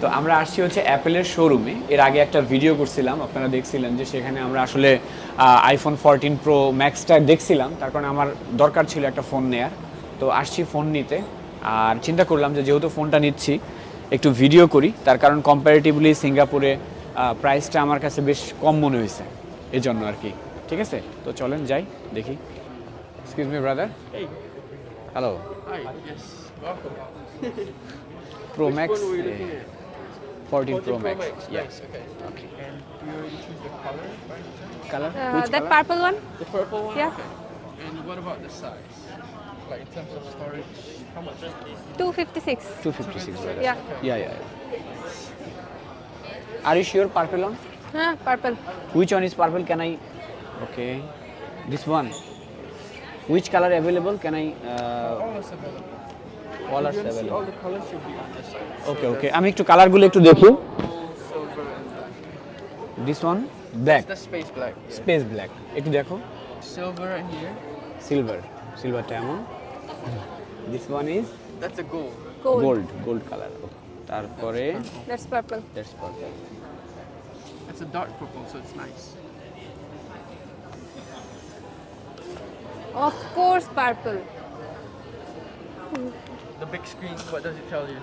তো আমরা আসছি হচ্ছে অ্যাপেলের শোরুমে। এর আগে একটা ভিডিও করছিলাম, আপনারা দেখছিলেন যে সেখানে আমরা আসলে আইফোন 14 প্রো ম্যাক্সটা দেখছিলাম, তার কারণে আমার দরকার ছিল একটা ফোন নেয়ার। তো আসছি ফোন নিতে, আর চিন্তা করলাম যে যেহেতু ফোনটা নিচ্ছি একটু ভিডিও করি, তার কারণ কম্পারেটিভলি সিঙ্গাপুরে প্রাইসটা আমার কাছে বেশ কম মনে হয়েছে, এই জন্য আর কি। ঠিক আছে, তো চলেন যাই দেখি। Excuse me brother. Hello. Hi, yes, welcome. Pro Which Max, one were you looking at? 14 Pro 14 Pro Max. Max, Yeah. nice, okay. Okay. And do you already choose the color by any chance? Color? Which That color? purple one? The purple one? Yeah. Okay. And what about the size? Like in terms of storage, how much? 256. 256 brother. Yeah. Yeah. Are you sure purple one? Purple. Which one is purple? Can I? Okay. This one. Which color available? Can I? All is available. All If are you want to see available. all the colors should be on this side. Okay, okay. আমি একটু কালারগুলো একটু দেখি। Silver and black. This one black, That's space black. Yeah. space black. একটু দেখো। Silver in here. Silver, silverটা এমন। This one is That's a gold. gold color. তারপরে That's purple. that's purple. It's a dark purple, so it's nice. Of course, purple. The big screen, what does it tell you?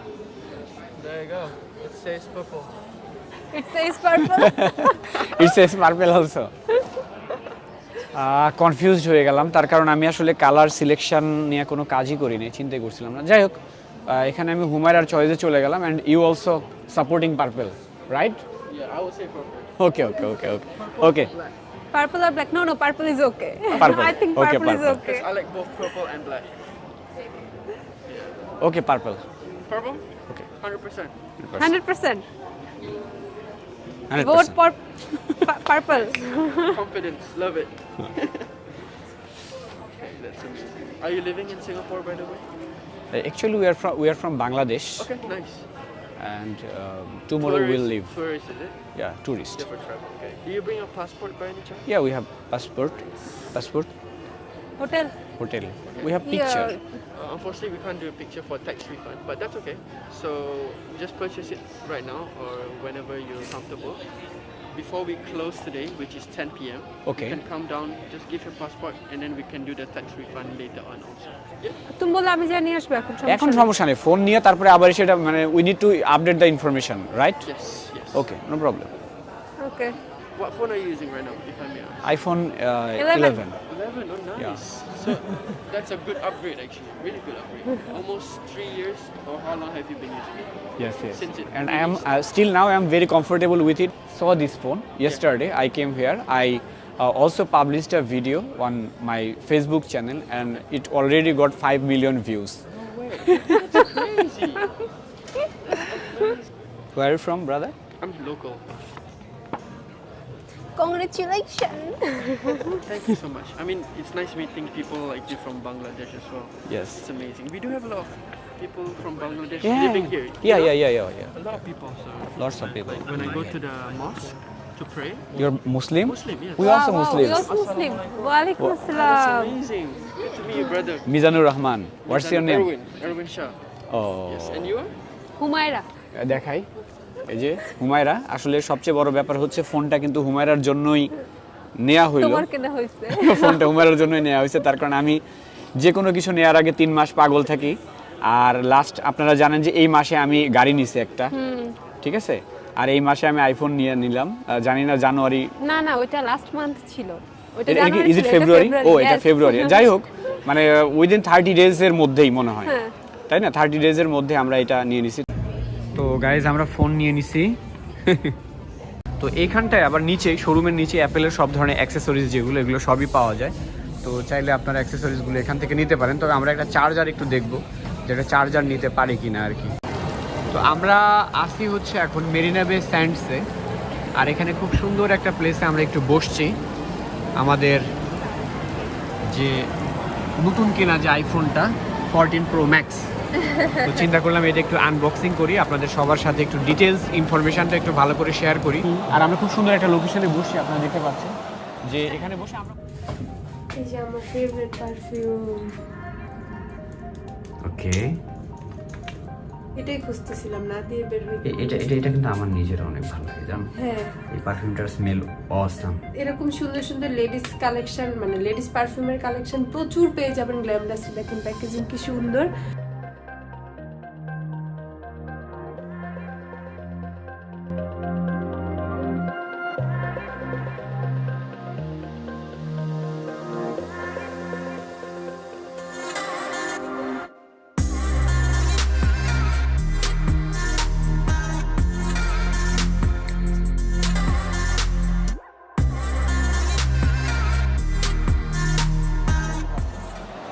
There you go. It says purple. It says purple. It says purple also. Confused হয়ে গেলাম, তার কারণ আমি আসলে colour selection নিয়ে কোনো কাজই করিনি, চিন্তাই করছিলাম না। যাই হোক, এখানে আমি হুমায়রার চয়েসে চলে গেলাম। And you also supporting purple, right? Yeah, I would say purple. Okay. Purple or black? No, purple is okay. Purple. I think Okay, purple is purple. okay. I like both purple and black. Okay purple. Purple? Okay. 100%. 100%. 100%. Vote for purple. Confidence, love it. Okay, that's amazing. Are you living in Singapore, by the way? Actually, we are from Bangladesh, Okay, nice. and tomorrow we'll leave. Tourist, is it? Yeah, tourist. Yeah, for travel. Okay. Do you bring a passport by any chance? Yeah, we have passport, Hotel. hotel. We have picture. Unfortunately, we can't do a picture for tax refund, but that's okay. So just purchase it right now or whenever you're comfortable. Before we close today, which is 10 p.m., Okay. you can come down, just give your passport, and then we can do the tax refund later on also. তুমি বললে আমি যা নিয়ে আসবো এখন এখন সমস্যা নেই। সমস্যা নেই, ফোন নিয়ে তারপরে আবার সেটা মানে we need to update the information, right? Yes, yes. Okay, no problem. Okay. What phone are you using right now, if I may ask? IPhone 11. 11, oh nice. So that's a good upgrade actually, really good upgrade. Almost 3 years, or how long have you been using it? Yes. Since it And I am still now I am very comfortable with it. Saw this phone yesterday. I came here. I also published a video on my Facebook channel, and it already got 5 million views. No way, that's crazy. Where are you from, brother? I'm local. Congratulations. Thank you so much. I mean, it's nice meeting people like you from Bangladesh as well. Yes. It's amazing. We do have a lot of people from Bangladesh Yeah. living here. you know? Yeah. A lot of people. So Lots of people. like when I go to the mosque to pray, You're Muslim? Muslim, yes. We also Muslims. We also Muslim. Walaikum That's assalam. amazing. Good to meet you, brother. Mizanur Rahman. What's your name? Erwin Shah. Oh. Yes. And you are? Humaira. দেখাই, এই যে হুমায়রা। আসলে সবচেয়ে বড় ব্যাপার হচ্ছে ফোনটা কিন্তু হুমায়রার জন্যই নেওয়া হইলো। তোমার কেনা হয়েছে। ফোনটা হুমায়রার জন্যই নেওয়া হয়েছে, তার কারণ আমি যে কোনো কিছু নেওয়ার আগে 3 মাস পাগল থাকি। আর লাস্ট আপনারা জানেন যে এই মাসে আমি গাড়ি নিছি একটা, ঠিক আছে? আর এই মাসে আমি আইফোন নিয়ে নিলাম, জানি না জানুয়ারি না ওইটা লাস্ট মান্থ ছিল। ওইটা এটা কি জানুয়ারি ইজ ইট ছিল, ফেব্রুয়ারি? ও এটা yes. ফেব্রুয়ারি। যাই হোক, মানে উইদিন 30 ডেজ এর মধ্যেই মনে হয়, হ্যাঁ। তাই না? 30 ডেজ এর মধ্যে আমরা এটা নিয়ে নিছি। তো গাইজ আমরা ফোন নিয়ে নিছি। তো এইখানটায় আবার নিচে শোরুমের নিচে অ্যাপেলের সব ধরনের অ্যাক্সেসরিজ যেগুলো, এগুলো সবই পাওয়া যায়। তো চাইলে আপনারা অ্যাক্সেসরিজগুলো এখান থেকে নিতে পারেন। তবে আমরা একটা চার্জার একটু দেখবো, যেটা চার্জার নিতে পারি কিনা আর কি। তো আমরা আসি হচ্ছে এখন মেরিনা বে স্যান্ডসে, আর এখানে খুব সুন্দর একটা প্লেসে আমরা একটু বসছি। আমাদের যে নতুন কেনা যে আইফোনটা 14 প্রো ম্যাক্স, তো চিন্তা করলাম এটা একটু আনবক্সিং করি, আপনাদের সবার সাথে একটু ডিটেলস ইনফরমেশনটা একটু ভালো করে শেয়ার করি। আর আমরা খুব সুন্দর একটা লোকেশনে বসছি, আপনারা দেখতে পাচ্ছেন যে এখানে বসে আমরা এই যে আমার ফেভারিট পারফিউম। ওকে এটাই খুঁজতেছিলাম না দিয়ে বের হইতে। এটা এটা এটা কিন্তু আমার নিজের অনেক ভালো লাগে জানো। হ্যাঁ এই পারফিউমটার স্মেল অসাম। এরকম সুন্দর সুন্দর লেডিস কালেকশন মানে লেডিস পারফিউমের কালেকশন প্রচুর পেয়ে যাবেন গ্ল্যামডাসে। দেখেন প্যাকেজিং কি সুন্দর।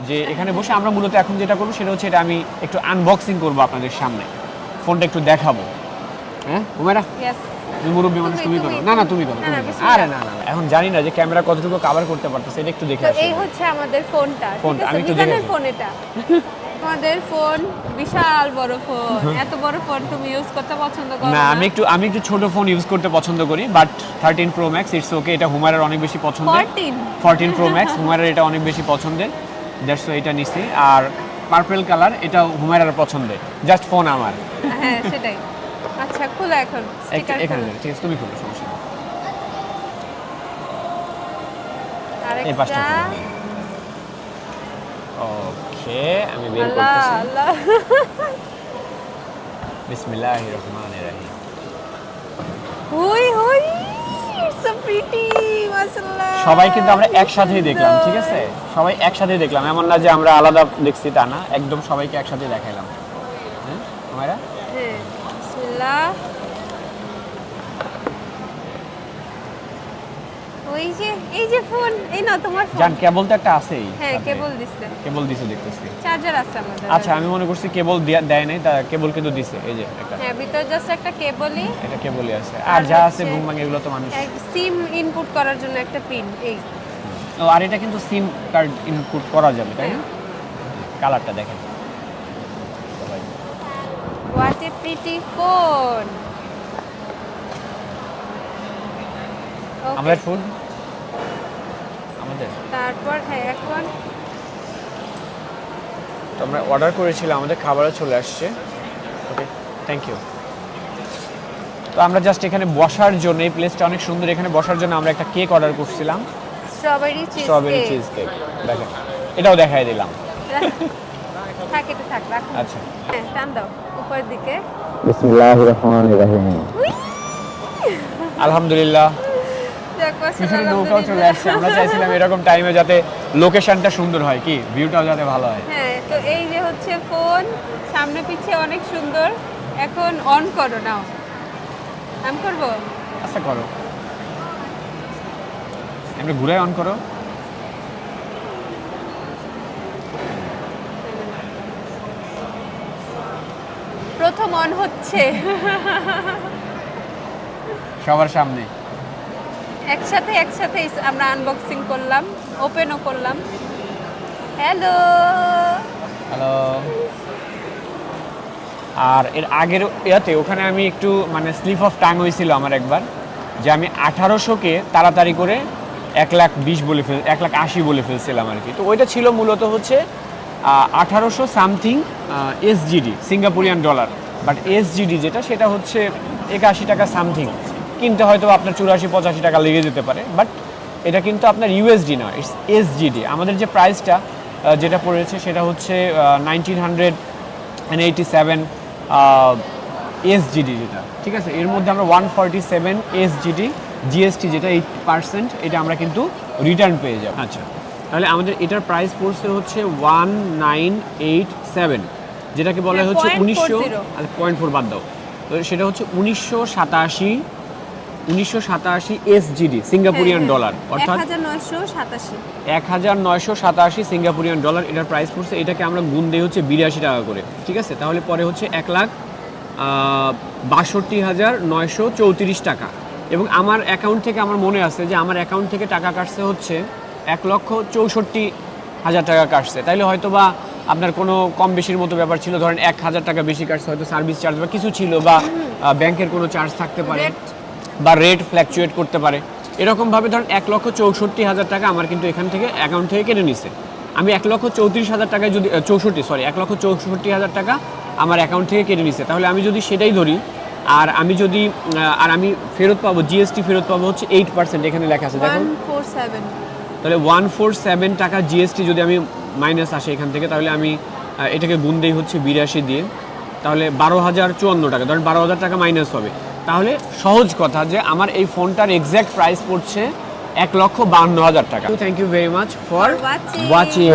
যে এখানে বসে আমরা মূলত এখন যেটা করবো সেটা হচ্ছে এটা আমি একটু আনবক্সিং করবো আপনাদের সামনে, ফোনটা একটু দেখাবো। হ্যাঁ হুমায়রা, ইয়েস তুমি মুরব্বী মানুষ, তুমি করো। না না তুমি করো, তুমি করো। আরে না না এখন জানি না যে ক্যামেরা কতটুকু কভার করতে পারতেছে, এটা একটু দেখে তো আসি। এই হচ্ছে আমাদের ফোনটা। ফোন, ঠিক আছে, আমি একটু মিজানের দেখে ফোন এটা। আমাদের ফোন বিশাল বড় ফোন। এত বড় ফোন তুমি ইউজ করতে পছন্দ করো না? আমি একটু ছোট ফোন ইউজ করতে পছন্দ করি, but 13 Pro Max it's okay. এটা হুমায়রার অনেক বেশি পছন্দের। 14 Pro Max হুমায়রার এটা অনেক বেশি পছন্দের, দ্যাটস ওয়াই এটা নিছি। আর পার্পল কালার এটা হুমায়রার পছন্দের, জাস্ট ফোন আমার। হ্যাঁ সেটাই। আচ্ছা খুলে এখন স্টিকার এখানে খুলে। ঠিক আছে, তুমি খুলো, সমস্যা নেই। এই আরেকটা। পাঁচটা ওকে, আমি বের আল্লাহ করতেছি। আল্লাহ। বিসমিল্লাহির রহমানির রহিম। হুই হুই সো প্রিটি মাশাআল্লাহ। সবাই কিন্তু আমরা একসাথেই দেখলাম, ঠিক আছে? সবাই একসাথেই দেখলাম, এমন না যে আমরা আলাদা দেখছি তা না, একদম সবাইকে একসাথে দেখাইলাম। হ্যাঁ হুমায়রা, হ্যাঁ বিসমিল্লাহ। এই যে ফোন, এই না তোমার ফোন। জান কেবল তো একটা আছেই। হ্যাঁ কেবল দিছে। কেবল দিছে দেখতেছি। চার্জার আছে আমাদের। আচ্ছা আমি মনে করছি কেবল দেয় নাই, তা কেবল কিন্তু দিছে, এই যে একটা। হ্যাঁ ভিতর জাস্ট একটা কেবলই। এটা কেবলই আছে, আর যা আছে বুম ভাঙ এগুলো তো মানুষ। সিম ইনপুট করার জন্য একটা পিন এই। ও আর এটা কিন্তু সিম কার্ড ইনপুট করা যাবে, তাই না? কালারটা দেখেন। What a pretty phone. আমাদের ফুড আমাদের তারপর হ্যাঁ এখন তো আমরা অর্ডার করেছিলাম, আমাদের খাবারও চলে আসছে। Okay thank you. তো আমরা জাস্ট এখানে বসার জন্য, এই প্লেসটা অনেক সুন্দর, এখানে বসার জন্য আমরা একটা কেক অর্ডার করছিলাম, স্ট্রবেরি চিজ কেক। দেখেন এটাও দেখাই দিলাম। থাক এটা থাক রাখো। আচ্ছা হ্যাঁ টান দাও উপরের দিকে। বিসমিল্লাহির রহমানির রহিম। আলহামদুলিল্লাহ পিছনে নৌকাও চলে আসছে। আমরা চাইছিলাম এরকম টাইমে যাতে লোকেশনটা সুন্দর হয়, কি ভিউটাও যাতে ভালো হয়। হ্যাঁ তো এই যে হচ্ছে ফোন, সামনে পিছে অনেক সুন্দর। এখন অন করো নাও। অন করব? আচ্ছা করো, এমনি ঘুরে অন করো। প্রথম অন হচ্ছে সবার সামনে। একসাথে আমরা আনবক্সিং করলাম, ওপেনও করলাম। Hello hello. আর এর আগের ইয়াতে ওখানে আমি একটু মানে স্লিপ অফ টাং হয়েছিল আমার একবার, যে আমি 1800-কে তাড়াতাড়ি করে 1,80,000 বলে ফেলছিলাম আর কি। তো ওইটা ছিল মূলত হচ্ছে 1800 something SGD, Singaporean dollar. But SGD যেটা সেটা হচ্ছে 81 টাকা সামথিং, কিনতে হয়তো আপনার 84-85 টাকা লেগে যেতে পারে, বাট এটা কিন্তু আপনার ইউএসডি না, ইটস এসজিডি। আমাদের যে প্রাইসটা যেটা পড়েছে সেটা হচ্ছে 1987 এসজিডি যেটা, ঠিক আছে? এর মধ্যে আমরা 147 এসজিডি জিএসটি যেটা 8%, এটা আমরা কিন্তু রিটার্ন পেয়ে যাব। আচ্ছা তাহলে আমাদের এটার প্রাইস পড়ছে হচ্ছে 1987, যেটাকে বলা হচ্ছে 1900.4 বাদ দাও, তো সেটা হচ্ছে 1987 এসজিডি সিঙ্গাপুরিয়ান ডলার, অর্থাৎ 1987 সিঙ্গাপুরিয়ান ডলার এটার প্রাইস পড়ছে। এটাকে আমরা গুণ দেই হচ্ছে 82 টাকা করে, ঠিক আছে? তাহলে পরে হচ্ছে 1,62,934 টাকা। এবং আমার অ্যাকাউন্ট থেকে আমার মনে আছে যে আমার অ্যাকাউন্ট থেকে টাকা কাটছে হচ্ছে 1,64,000 টাকা কাটছে। তাইলে হয়তো বা আপনার কোনো কম বেশির মতো ব্যাপার ছিল, ধরেন 1,000 টাকা বেশি কাটছে, হয়তো সার্ভিস চার্জ বা কিছু ছিল, বা ব্যাংকের কোনো চার্জ থাকতে পারে, বা রেট ফ্ল্যাকচুয়েট করতে পারে। এরকমভাবে ধরেন 1,64,000 টাকা আমার কিন্তু এখান থেকে অ্যাকাউন্ট থেকে কেটে নিছে। আমি 1,34,000 টাকায় যদি 1,64,000 টাকা আমার অ্যাকাউন্ট থেকে কেটে নিছে। তাহলে আমি যদি সেটাই ধরি আর আমি যদি আমি ফেরত পাবো, জিএসটি ফেরত পাবো হচ্ছে 8%, এখানে লেখা আছে দেখো 147। তাহলে 147 টাকা জিএসটি যদি আমি মাইনাস আসে এখান থেকে, তাহলে আমি এটাকে গুণ দেই হচ্ছে 82 দিয়ে, তাহলে 12,054 টাকা, ধরেন 12,000 টাকা মাইনাস হবে। তাহলে সহজ কথা যে আমার এই ফোনটার এক্স্যাক্ট প্রাইস পড়ছে 1,52,000 টাকা। Thank you very much for watching. Watching.